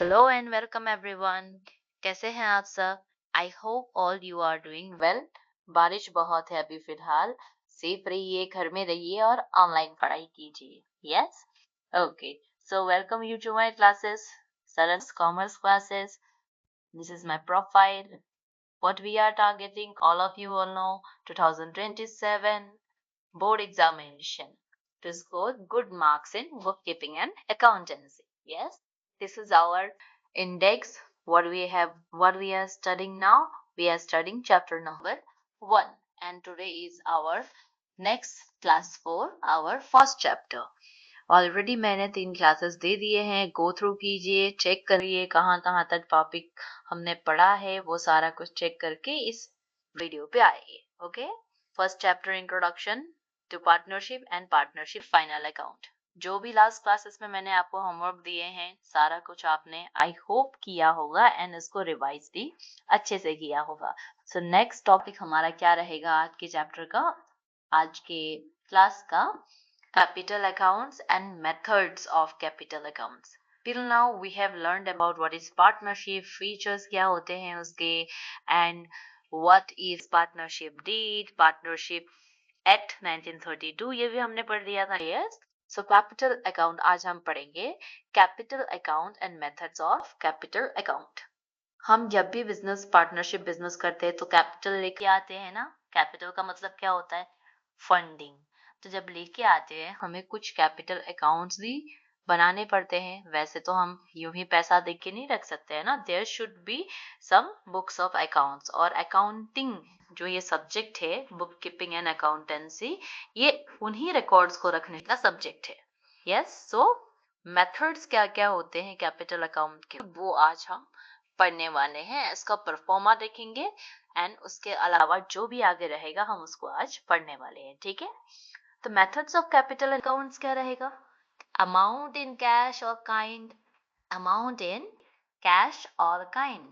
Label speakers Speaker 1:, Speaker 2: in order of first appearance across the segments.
Speaker 1: Hello and welcome everyone. कैसे हैं आप सब? I hope all you are doing well. बारिश बहुत है अभी फिलहाल। सेफ रहिए, घर में रहिए और ऑनलाइन पढ़ाई कीजिए। Yes, okay. So welcome you to my classes, Saras commerce classes. This is my profile. What we are targeting, all of you all know, 2027 board examination to score good marks in bookkeeping and accountancy. Yes, this is our index. What we are studying now. We are studying chapter number 1, and today is our next class for our first chapter. Already मैंने 3 classes दे दिए हैं, go through कीजिए, check करिए कहाँ कहाँ तक topic हमने पढ़ा है, वो सारा कुछ चेक करके इस वीडियो पे आइए. Okay, first chapter introduction to partnership and partnership final account. जो भी लास्ट क्लासेस में मैंने आपको होमवर्क दिए हैं, सारा कुछ आपने आई होप किया होगा एंड इसको रिवाइज भी अच्छे से किया होगा. सो नेक्स्ट टॉपिक हमारा क्या रहेगा आज के चैप्टर का, आज के क्लास का? Capital accounts and methods of capital accounts. Till now we have learned about what is partnership, features क्या होते हैं उसके, and what is partnership deed, partnership act 1932, ये भी हमने पढ़ लिया था. Yes. So capital account आज हम पढ़ेंगे capital account and methods of capital account. हम जब भी बिजनेस पार्टनरशिप बिजनेस करते हैं तो कैपिटल लेके आते हैं ना. कैपिटल का मतलब क्या होता है? फंडिंग. तो जब लेके आते हैं हमें कुछ कैपिटल अकाउंट्स भी बनाने पड़ते हैं. वैसे तो हम यूं ही पैसा दे के नहीं रख सकते हैं ना. There should be some books of accounts, और अकाउंटिंग जो ये सब्जेक्ट है, बुक कीपिंग एंड अकाउंटेंसी, ये उन्हीं रिकॉर्ड्स को रखने का सब्जेक्ट है. यस. सो मेथड्स क्या क्या होते हैं कैपिटल अकाउंट के, वो आज हम पढ़ने वाले हैं. इसका परफॉर्मा देखेंगे एंड उसके अलावा जो भी आगे रहेगा हम उसको आज पढ़ने वाले हैं. ठीक है. तो मेथड्स ऑफ कैपिटल अकाउंट्स क्या रहेगा? अमाउंट इन कैश और काइंड. अमाउंट इन कैश और काइंड.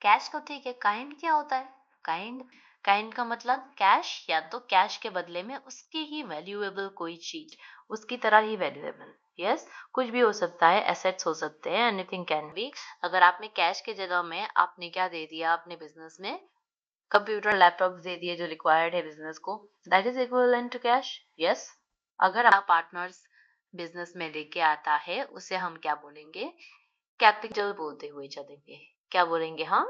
Speaker 1: कैश को ठीक है, काइंड क्या होता है? काइंड, काइंड का मतलब कैश, या तो कैश के बदले में उसकी ही वैल्यूएबल कोई चीज, उसकी तरह ही वैल्यूएबल. यस, कुछ भी हो सकता है, एसेट्स हो सकते हैं, एनीथिंग कैन बी. अगर आपने कैश के जगह में आपने क्या दे दिया अपने बिजनेस में, कंप्यूटर लैपटॉप दे दिए जो रिक्वायर्ड है बिजनेस को, that is equivalent to cash. Yes. अगर आप पार्टनर्स बिजनेस में लेके आता है उसे हम क्या बोलेंगे? कैपिटल बोलते हुए चलेंगे. क्या बोलेंगे हम?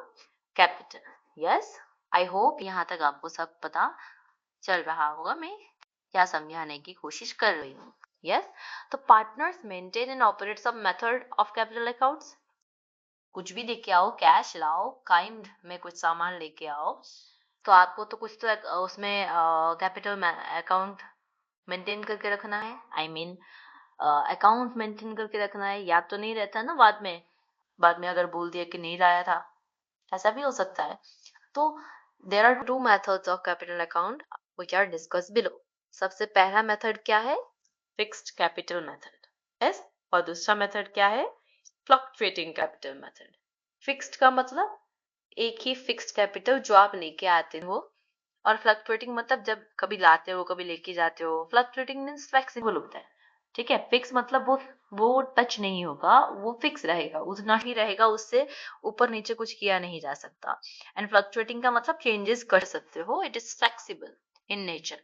Speaker 1: कैपिटल. यस. आई होप यहाँ तक आपको सब पता चल रहा होगा. मैं क्या समझाने की कोशिश कर रही हूँ. यस. तो पार्टनर्स मेंटेन एंड ऑपरेट सब मेथड ऑफ कैपिटल अकाउंट्स. कुछ भी लेके आओ, कैश लाओ, काइंड में कुछ सामान लेके आओ, तो आपको तो कुछ तो उसमें कैपिटल अकाउंट मेंटेन करके रखना है. आई मीन अकाउंट मेंटेन करके रखना है. याद तो नहीं रहता ना बाद में अगर बोल दिया कि नहीं लाया था, ऐसा भी हो सकता है. तो there are two methods of capital account which are discuss below. सबसे पहला मेथड क्या है? Fixed capital method. यस. और दूसरा मेथड क्या है? Fluctuating capital method. फिक्स्ड का मतलब एक ही फिक्स्ड कैपिटल जो आप लेके आते हो, और फ्लक्चुएटिंग मतलब जब कभी लाते हो कभी लेके जाते हो. फ्लक्चुएटिंग मींस फ्लेक्सिबल होता है. ठीक है. फिक्स मतलब वो टच नहीं होगा, वो फिक्स रहेगा, उतना ही रहेगा, उससे ऊपर नीचे कुछ किया नहीं जा सकता. एंड फ्लक्चुएटिंग का मतलब चेंजेस कर सकते हो, it is flexible in nature.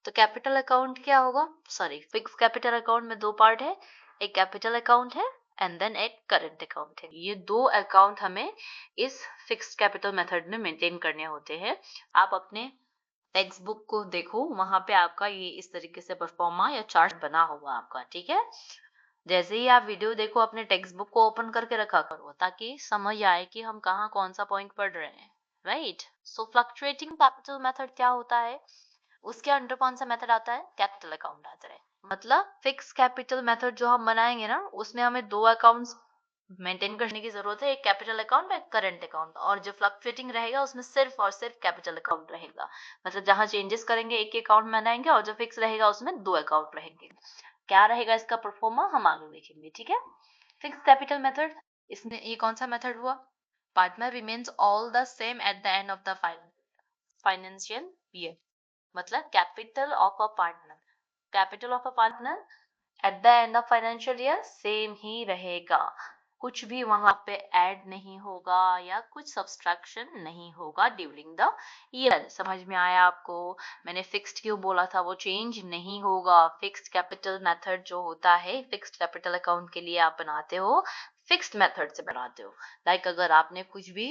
Speaker 1: तो कैपिटल अकाउंट क्या होगा? सॉरी, फिक्स कैपिटल अकाउंट में 2 पार्ट है. एक कैपिटल अकाउंट है एंड देन एक करंट अकाउंट है. ये 2 अकाउंट हमें इस फिक्स्ड कैपिटल मेथड में मेंटेन करने होते हैं. आप अपने टेक्स्ट बुक को देखो, वहां पे आपका ये इस तरीके से परफॉर्मा या चार्ट बना होगा आपका. ठीक है. जैसे ही आप वीडियो देखो अपने टेक्स्ट बुक को ओपन करके रखा करो ताकि समझ आए कि हम कहाँ कौन सा पॉइंट पढ़ रहे हैं. राइट. सो फ्लक्चुएटिंग कैपिटल मेथड क्या होता है? उसके अंडर कौन सा मेथड आता है? कैपिटल अकाउंट आता है. मतलब फिक्स कैपिटल मेथड जो हम बनाएंगे ना, उसमें हमें 2 अकाउंट्स मेंटेन करने की जरूरत है, एक कैपिटल अकाउंट और एक करंट अकाउंट. और जो फ्लक्चुएटिंग रहेगा उसमें सिर्फ और सिर्फ कैपिटल अकाउंट रहेगा. मतलब जहां चेंजेस करेंगे एक अकाउंट बनाएंगे, और जो फिक्स रहेगा उसमें 2 अकाउंट रहेंगे. क्या रहेगा इसका परफॉर्मा हम आगे देखेंगे. ठीक है. फिक्स कैपिटल मेथड, इसमें ये कौन सा मेथड हुआ? Partner remains all the same at the end of the financial year. मतलब capital of a partner, capital of a partner at the end of financial year same ही रहेगा. कुछ भी वहां पे ऐड नहीं होगा या कुछ सब्सट्रैक्शन नहीं होगा ड्यूरिंग द ईयर। समझ में आया आपको? मैंने फिक्स्ड क्यों बोला था, वो चेंज नहीं होगा। फिक्स्ड कैपिटल मेथड जो होता है, फिक्स्ड कैपिटल अकाउंट के लिए आप बनाते हो, फिक्स्ड मेथड से बनाते हो। लाइक अगर आपने कुछ भी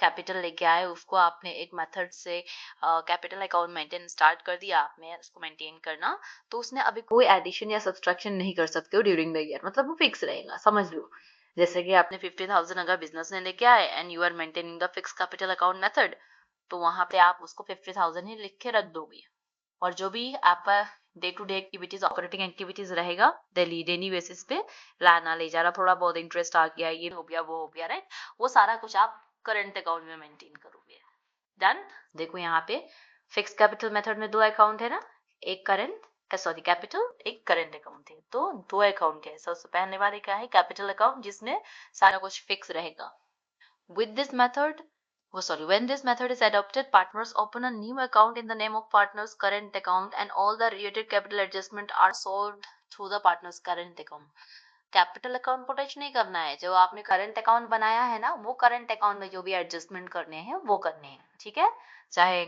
Speaker 1: कैपिटल लेके आए, उसको आपने एक मेथड से कैपिटल अकाउंट मेंटेन स्टार्ट कर दिया आपने उसको मेंटेन करना, तो उसने अभी कोई एडिशन या सब्सट्रैक्शन नहीं कर सकते हो ड्यूरिंग द ईयर, मतलब वो फिक्स रहेगा, समझ लो। जैसे कि आपने 50,000 अगर बिजनेस ने लेके आए and you are maintaining the fix capital account method, तो वहां पे आप उसको 50,000 ही लिख के रख दोगे, और जो भी आपका day to day activities, operating activities रहेगा डेली बेसिस पे, लाना ले जाना, थोड़ा बहुत इंटरेस्ट आ गया, ये हो गया वो हो गया, राइट, वो सारा कुछ आप करंट अकाउंट में मेंटेन करोगे। डन। देखो यहाँ पे फिक्स कैपिटल मेथड में दो अकाउंट है ना, एक करंट, सॉरी कैपिटल, एक करंट अकाउंट है, तो दो अकाउंट है। सबसे पहले वाले क्या है, कैपिटल अकाउंट, जिसमें सारा कुछ फिक्स रहेगा। With this method, when this method is adopted, partners open a new account in the name of partner's current account and all the related capital adjustment are solved through the partner's current account. Capital account को touch नहीं करना है, जो आपने current account बनाया है ना, वो करंट अकाउंट में जो भी एडजस्टमेंट करने हैं वो करने हैं, ठीक है। चाहे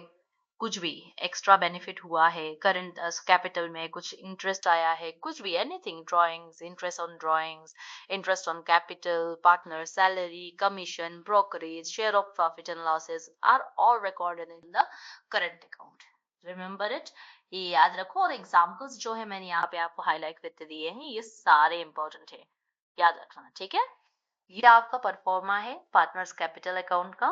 Speaker 1: कुछ भी एक्स्ट्रा बेनिफिट हुआ है करंट कैपिटल में, कुछ इंटरेस्ट आया है, कुछ भी, anything, drawings, interest on drawings, interest on capital, partner salary, commission, brokerage, share of profit and losses are all recorded in the current account. Remember it, ये याद रखो। और एग्जाम्पल्स जो है मैंने यहाँ पे आपको हाईलाइट करके दिए हैं, ये सारे इंपॉर्टेंट है, याद रखना, ठीक है। ये आपका परफॉर्मा है पार्टनर्स कैपिटल अकाउंट का।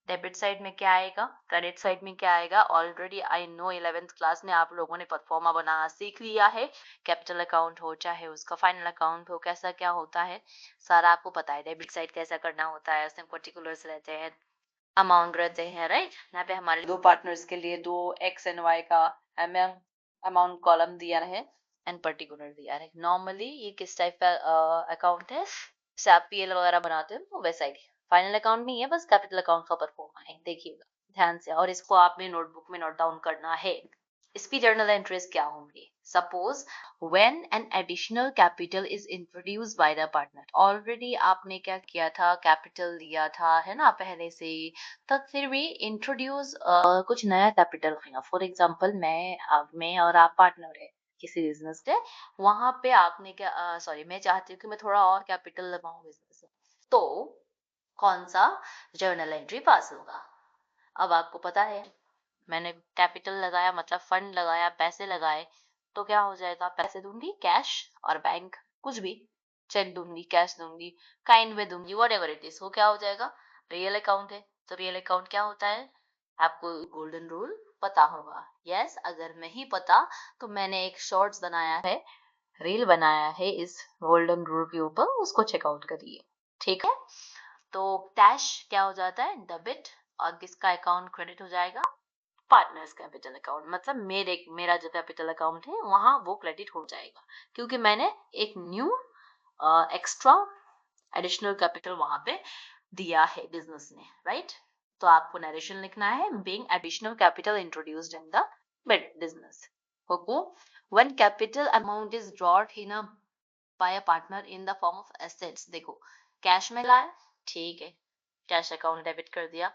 Speaker 1: डेबिट साइड में क्या आएगा, क्रेडिट साइड में क्या आएगा, already I know 11th class में आप लोगों ने परफॉर्मा बनाना सीख लिया है। कैपिटल अकाउंट हो चाहे उसका फाइनल अकाउंट हो, कैसा क्या होता है सारा आपको पता है। डेबिट साइड कैसा करना होता है, उसमें पर्टिकुलर्स रहते हैं, अमाउंट रहते हैं, राइट। यहाँ पे हमारे दो पार्टनर्स के लिए दो एक्स एंड वाई का अमाउंट कॉलम दिया है एंड पर्टिकुलर दिया है। नॉर्मली ये किस टाइप का अकाउंट है, जैसे आप पीएल वगैरह बनाते हो वैसा ही। फाइनल अकाउंट नहीं है, बस कैपिटल अकाउंट का परफॉर्मा है, देखिएगा ध्यान से, और इसको आपने नोटबुक में नोट डाउन करना है। इसकी जर्नल एंट्रीज क्या होंगी, suppose when an additional capital is introduced by the partner, already आपने क्या किया था, कैपिटल दिया था, है ना, पहले से ही, तब फिर भी इंट्रोड्यूस कुछ नया कैपिटल होगा। फॉर एग्जांपल मैं और आप पार्टनर है किसी बिजनेस से, वहां पे आपने क्या, सॉरी, मैं चाहती हूँ कि मैं थोड़ा और कैपिटल लगाऊं बिजनेस में, तो कौन सा जर्नल एंट्री पास होगा। अब आपको पता है, मैंने कैपिटल लगाया मतलब फंड लगाया, पैसे लगाए, तो क्या हो जाएगा, पैसे दूंगी कैश और बैंक, कुछ भी, चेक दूंगी, कैश दूंगी, काइंड में दूंगी, व्हाटएवर इट इज, वो क्या हो जाएगा, रियल अकाउंट है। तो रियल अकाउंट क्या होता है, आपको गोल्डन रूल पता होगा। यस, अगर नहीं पता तो मैंने एक शॉर्ट्स बनाया है, रील बनाया है इस गोल्डन रूल के ऊपर, उसको चेकआउट करिए, ठीक है। तो कैश क्या हो जाता है, डेबिट, और किसका अकाउंट क्रेडिट हो जाएगा, पार्टनर्स कैपिटल अकाउंट, मतलब मेरा जो कैपिटल अकाउंट है वहां वो क्रेडिट हो जाएगा, क्योंकि मैंने एक न्यू एक्स्ट्रा एडिशनल कैपिटल वहां पे दिया है बिजनेस ने, राइट। तो आपको नरेशन लिखना है, being additional capital introduced in the business. Okay, when capital amount is brought in a by a partner in the form of assets, देखो कैश में लाए, ठीक है, कैश अकाउंट डेबिट कर दिया,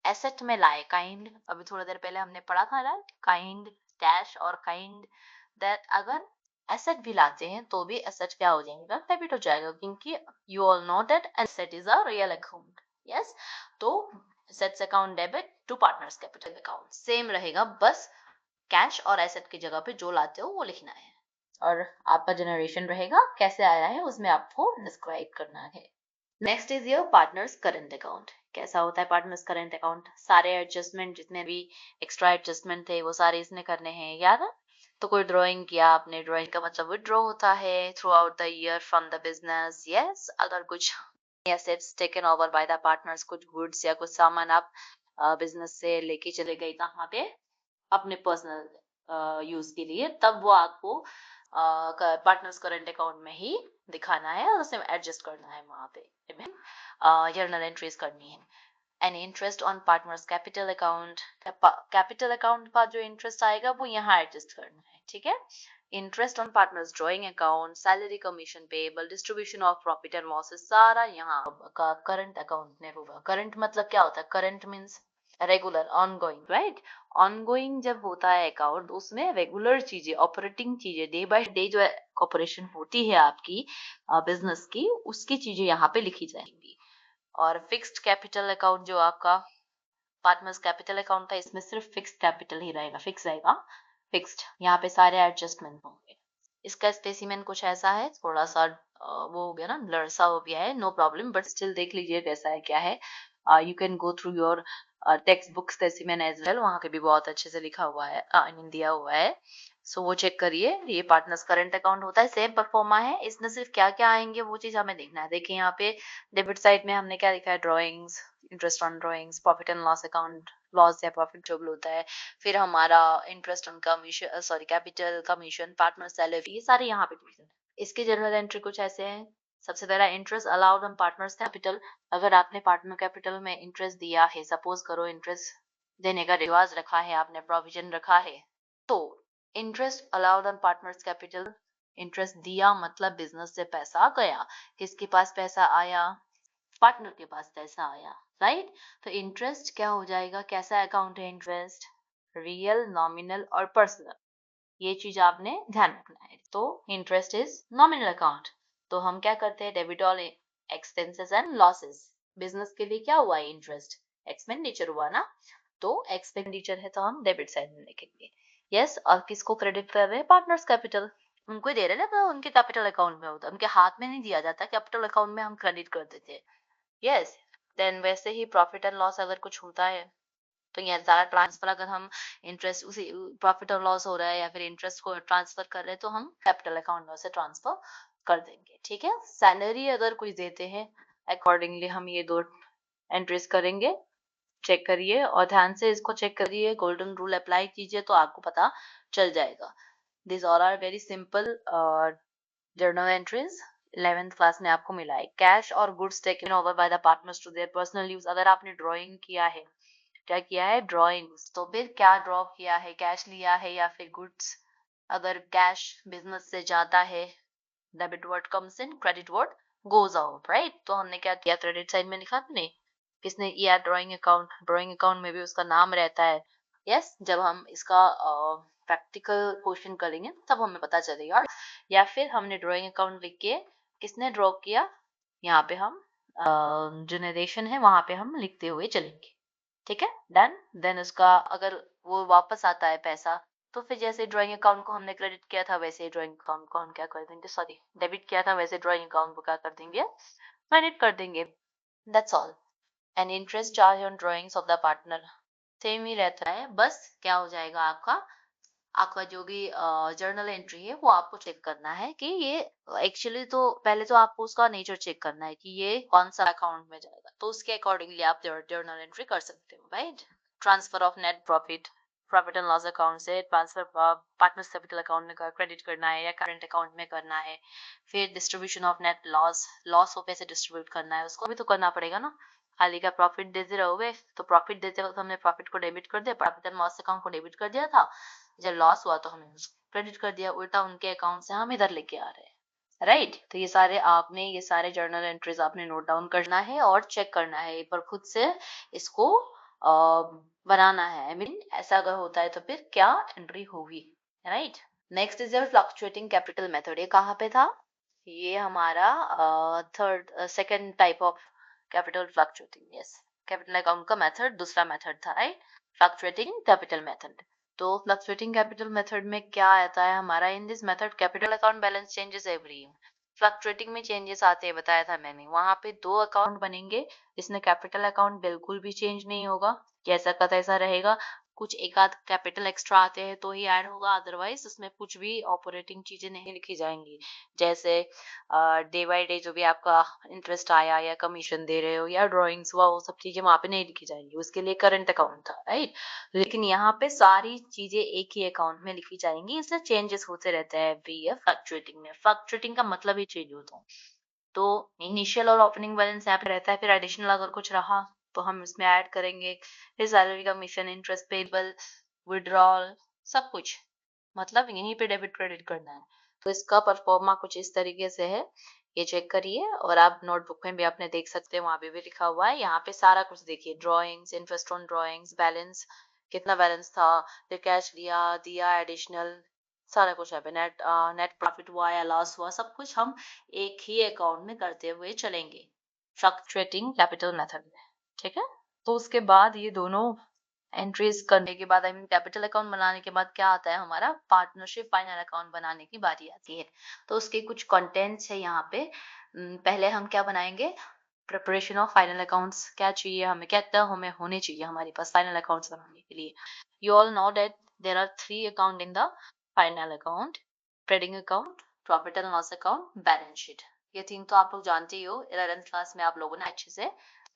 Speaker 1: एसेट में लाए, काइंड, अभी थोड़ा देर पहले हमने पढ़ा था ना, काइंड, कैश और काइंड, दैट अगर एसेट भी लाते हैं तो भी एसेट क्या हो जाएगा, डेबिट हो जाएगा, क्योंकि you all know that asset is a real account. Yes, तो assets account debit to partners capital account same रहेगा, बस कैश और एसेट की जगह पे जो लाते हो वो लिखना है, और आपका जनरेशन रहेगा कैसे आया है उसमें आपको डिस्क्राइब करना है। Next is your partners current account. कैसा होता है पार्टनर्स करंट अकाउंट, सारे एडजस्टमेंट जितने भी एक्स्ट्रा एडजस्टमेंट थे वो सारे इसने करने हैं, याद है। तो कोई ड्राइंग किया आपने, ड्राइंग का मतलब विड्रॉ होता है through out the year from the business. Yes, अगर कुछ assets taken over by the partners, कुछ गुड्स या कुछ सामान आप बिजनेस से लेके चले गए कहाँ पे, अपने पर्सनल यूज के लिए, तब वो आपको पार्टनर्स करंट अकाउंट में ही दिखाना है और उसे एडजस्ट करना है, वहां पे जर्नल एंट्रीज करनी है। Any interest on partners capital account का जो इंटरेस्ट आएगा वो यहाँ एडजस्ट करना है, ठीक है। Interest on partners drawing account, salary commission payable, distribution of profit and losses, सारा यहाँ का करंट अकाउंट में होगा। करंट मतलब क्या होता है? Current means regular, ongoing, right. Ongoing जब होता है अकाउंट, उसमें रेगुलर चीजें, ऑपरेटिंग चीजें, डे बाय डे जो ऑपरेशन होती है आपकी बिजनेस की, उसकी चीजें यहाँ पे लिखी जाएंगी। और फिक्स्ड कैपिटल अकाउंट जो आपका पार्टनर्स कैपिटल अकाउंट था, इसमें सिर्फ फिक्स्ड कैपिटल ही रहेगा, फिक्स रहेगा, फिक्स्ड। यहाँ पे सारे एडजस्टमेंट होंगे। इसका स्पेसिमेन कुछ ऐसा है, थोड़ा सा वो हो गया ना, ब्लर सा हो गया है, नो प्रॉब्लम, बट स्टिल देख लीजिए कैसा है, क्या है। You can go through your text book specimen as well, वहां पे भी बहुत अच्छे से लिखा हुआ है, दिया हुआ है। सो वो चेक करिए। ये पार्टनर्स करंट अकाउंट होता है, सेम परफॉर्मा है, इसमें सिर्फ क्या क्या आएंगे वो चीज हमें देखना है। देखिए यहाँ पे डेबिट साइड में हमने क्या लिखा है, drawings, interest on drawings, profit and loss account, loss या प्रॉफिट जो भी होता है, फिर हमारा interest on commission, sorry capital commission, partner salary, ये सारे यहाँ पे डिवीजन है। इसके जनरल एंट्री कुछ ऐसे हैं। सबसे पहला interest allowed on partners capital. अगर आपने पार्टनर कैपिटल में इंटरेस्ट दिया है, सपोज करो इंटरेस्ट देने का रिवाज रखा है, आपने प्रोविजन रखा है, तो interest allowed on partners capital, interest दिया मतलब बिजनेस से पैसा गया। किसके पास पैसा आया? पार्टनर के पास पैसा आया, राइट। तो इंटरेस्ट क्या हो जाएगा, कैसा अकाउंट है इंटरेस्ट? रियल, नॉमिनल और पर्सनल, ये चीज आपने ध्यान रखना है। तो इंटरेस्ट इज नॉमिनल अकाउंट। तो हम क्या करते हैं, debit all expenses and losses. Business के लिए क्या हुआ है, इंटरेस्ट एक्सपेंडिचर हुआ ना, तो एक्सपेंडिचर है तो हम डेबिट साइड में लिखेंगे। यस, और किसको क्रेडिट कर रहे हैं? पार्टनर्स कैपिटल, उनको दे रहे हैं ना, तो उनके कैपिटल अकाउंट में होता है, उनके हाथ में नहीं दिया जाता, कैपिटल अकाउंट में हम क्रेडिट कर देते हैं। यस, देन वैसे ही प्रॉफिट एंड लॉस अगर कुछ होता है, तो ये सारा ट्रांसफर, अगर हम इंटरेस्ट उसी प्रॉफिट और लॉस हो रहा है या फिर इंटरेस्ट को ट्रांसफर कर रहे हैं, तो हम कैपिटल अकाउंट में से ट्रांसफर कर देंगे, ठीक है। सैलरी अगर कोई देते हैं, अकॉर्डिंगली हम ये दो एंट्रीज करेंगे। चेक करिए और ध्यान से इसको चेक करिए, गोल्डन रूल अप्लाई कीजिए तो आपको पता चल जाएगा। This all are very simple journal entries 11th class में आपको मिला है। कैश और goods taken over by the partners to their personal use. अगर आपने ड्राइंग किया है, क्या किया है, ड्राइंग्स, तो फिर क्या ड्रॉ किया है, कैश लिया है या फिर गुड्स। अगर कैश बिजनेस से जाता है, debit word comes in, credit word goes out, right. तो हमने क्या किया, क्रेडिट साइड में लिखा हमने, किसने किया, ड्राइंग अकाउंट। ड्राइंग अकाउंट में भी उसका नाम रहता है। यस, जब हम इसका प्रैक्टिकल क्वेश्चन करेंगे तब हमें पता चलेगा। या फिर हमने ड्राइंग अकाउंट लिख के, किसने ड्रॉ किया, यहाँ पे हम जो नरेशन है वहां पे हम लिखते हुए चलेंगे, ठीक है, डन। देन उसका अगर वो वापस आता है पैसा, तो फिर जैसे ड्राइंग अकाउंट को हमने क्रेडिट किया था, वैसे ड्राइंग अकाउंट को हम क्या कर देंगे, सॉरी डेबिट किया था, वैसे ड्राइंग अकाउंट को क्या कर देंगे, क्रेडिट कर देंगे। That's all. And interest charge on drawings of the partner same ही रहता है, बस क्या हो जाएगा, आपका आपका जो भी जर्नल एंट्री है वो आपको चेक करना है कि ये एक्चुअली, तो पहले तो आपको उसका नेचर चेक करना है कि ये कौन सा अकाउंट में जाएगा, तो उसके अकॉर्डिंगली आप जर्नल एंट्री कर सकते हो, right. Transfer of net profit, profit and loss account से ट्रांसफर पार्टनर्स कैपिटल अकाउंट में क्रेडिट करना है या करंट अकाउंट में करना है। फिर distribution of net loss, loss को कैसे डिस्ट्रीब्यूट करना है, उसको भी तो करना पड़ेगा ना। खाली का प्रॉफिट देते रहोगे, तो प्रॉफिट देते वक्त हमने प्रॉफिट को डेबिट कर दिया, प्रॉफिट एंड लॉस अकाउंट को डेबिट कर दिया था, जब लॉस हुआ तो हमने क्रेडिट कर दिया, उल्टा उनके अकाउंट से हम इधर लेके आ रहे हैं, राइट। तो ये सारे जर्नल एंट्रीज आपने नोट डाउन करना है और चेक करना है एक बार खुद से, इसको बनाना है। आई मीन ऐसा अगर होता है तो फिर क्या एंट्री होगी, right. Next is your fluctuating capital method. ये कहाँ पे था, ये हमारा third second type of capital fluctuating, yes, capital account का मेथड दूसरा मेथड था, राइट, फ्लक्चुएटिंग कैपिटल मेथड। तो फ्लक्चुएटिंग कैपिटल मेथड में क्या आता है हमारा, in this method capital account balance changes every year. Fluctuating में चेंजेस आते हैं, बताया था मैंने, वहां पे दो अकाउंट बनेंगे, जिसमें कैपिटल अकाउंट बिल्कुल भी चेंज नहीं होगा, जैसा का तैसा रहेगा। कुछ एक आध कैपिटल एक्स्ट्रा आते हैं तो ही ऐड होगा, अदरवाइज उसमें कुछ भी ऑपरेटिंग चीजें नहीं लिखी जाएंगी। जैसे डे बाय डे जो भी आपका इंटरेस्ट आया या कमीशन दे रहे हो या ड्रॉइंग्स हुआ, वो सब चीजें वहां पे नहीं लिखी जाएंगी, उसके लिए करंट अकाउंट था, राइट। लेकिन यहाँ पे सारी चीजें एक ही अकाउंट में लिखी जाएंगी, इससे चेंजेस होते रहते हैं एवरी ईयर फ्लक्चुएटिंग में। फ्लक्चुएटिंग का मतलब ही चेंज होता है। तो इनिशियल और ओपनिंग बैलेंस यहाँ पे रहता है, फिर एडिशनल अगर कुछ रहा तो हम इसमें ऐड करेंगे, फिर salary commission, interest payable, withdrawal, सब कुछ मतलब यहीं पे डेबिट क्रेडिट करना है। तो इसका परफॉर्मा कुछ इस तरीके से है, ये चेक करिए और आप नोटबुक में भी आपने देख सकते हैं, वहां पे भी लिखा हुआ है। यहाँ पे सारा कुछ देखिए, drawings, interest on drawings, balance, कितना बैलेंस था, फिर कैश लिया दिया एडिशनल, सारा कुछ है। नेट नेट प्रॉफिट हुआ या लॉस हुआ, सब कुछ हम एक ही अकाउंट में करते हुए चलेंगे, फ्लक्चुएटिंग कैपिटल मेथड में। ठीक है, तो उसके बाद ये दोनों एंट्रीज करने के बाद, आई मीन कैपिटल अकाउंट बनाने के बाद क्या आता है, हमारा पार्टनरशिप फाइनल अकाउंट बनाने की बारी आती है। तो उसके कुछ कंटेंट्स है यहाँ पे। पहले हम क्या बनाएंगे, प्रिपरेशन ऑफ फाइनल अकाउंट्स, क्या चाहिए हमें, क्या हमें होने चाहिए हमारे पास फाइनल अकाउंट्स बनाने के लिए। You all know that there are 3 account in the final account, trading account, profit and loss account, balance sheet. ये 3 तो आप लोग जानते ही हो, 11th क्लास में आप लोगों ने अच्छे से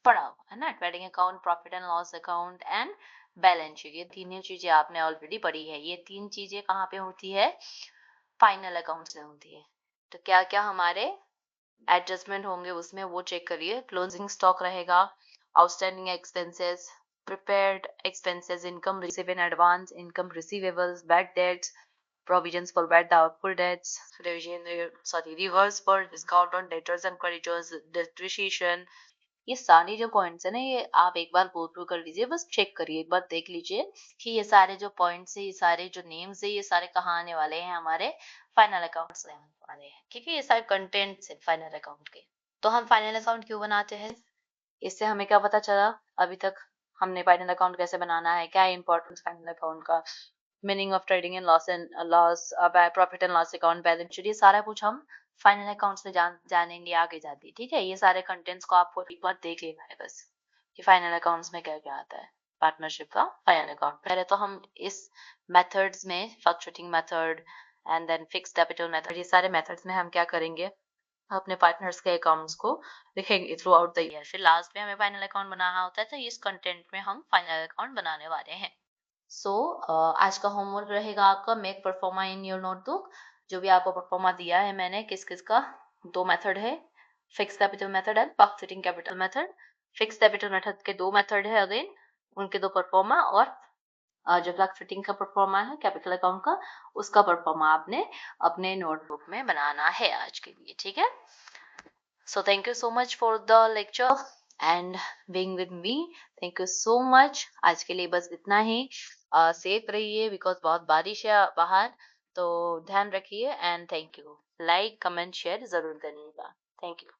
Speaker 1: पढ़ा हुआ है ना। Trading account, profit and loss account and balance sheet, ये तीनों चीजें आपने ऑलरेडी पढ़ी है। ये 3 चीजें कहाँ पे होती है, फाइनल अकाउंट्स में होती है। तो क्या क्या हमारे एडजस्टमेंट होंगे उसमें, वो चेक करिए। क्लोजिंग स्टॉक रहेगा, outstanding expenses, prepared expenses, income receive in advance, income receivables, bad debts, provisions for bad doubtful debts, reverse for discount on debtors and creditors, depreciation। ये सारे जो पॉइंट्स है ना, ये आप एक बार गो थ्रू कर लीजिए, बस चेक करिए, एक बार देख लीजिए कि ये सारे जो पॉइंट्स है, ये सारे जो नेम्स है, ये सारे कहाँ आने वाले हैं, हमारे फाइनल अकाउंट्स में आने वाले हैं। ठीक है, ये सारे कंटेंट्स है फाइनल अकाउंट के। तो हम फाइनल अकाउंट क्यों बनाते हैं, इससे हमें क्या पता चला अभी तक, हमने फाइनल अकाउंट कैसे बनाना है, क्या है इंपॉर्टेंस फाइनल अकाउंट का, meaning of trading and loss, profit and loss account, balance sheet, ये सारा कुछ हम फाइनल अकाउंट्स में जानेंगे आगे जाते। ठीक है, ये सारे कंटेंट्स को आपको एक बार देख लेना है बस, कि फाइनल अकाउंट्स में क्या क्या आता है, पार्टनरशिप का फाइनल अकाउंट। पहले तो हम इस मेथड्स में, fluctuating method and then fixed capital method, ये सारे मेथड्स में हम क्या करेंगे, अपने पार्टनर्स के अकाउंट्स को लिखेंगे थ्रू आउट द ईयर। फिर लास्ट में हमें फाइनल अकाउंट बनाना होता है, तो इस कंटेंट में हम फाइनल अकाउंट बनाने वाले हैं। सो आज का होमवर्क रहेगा आपका, make pro forma in your notebook. जो भी आपको परफॉर्मा दिया है मैंने, किस किस का, 2 मेथड है, fix capital method and fluctuating capital method. Fix capital method के 2 मेथड है, अगेन उनके 2 परफॉर्मा, और जो फ्लक्चुएटिंग का परफॉर्मा है कैपिटल अकाउंट का, उसका परफॉर्मा आपने अपने नोटबुक में बनाना है आज के लिए। ठीक है, so thank you so much for the lecture and being with me, thank you so much। आज के लिए बस इतना ही। सेफ रहिए, बिकॉज बहुत बारिश है बाहर, तो ध्यान रखिए। And thank you, like comment share जरूर करिएगा। Thank you.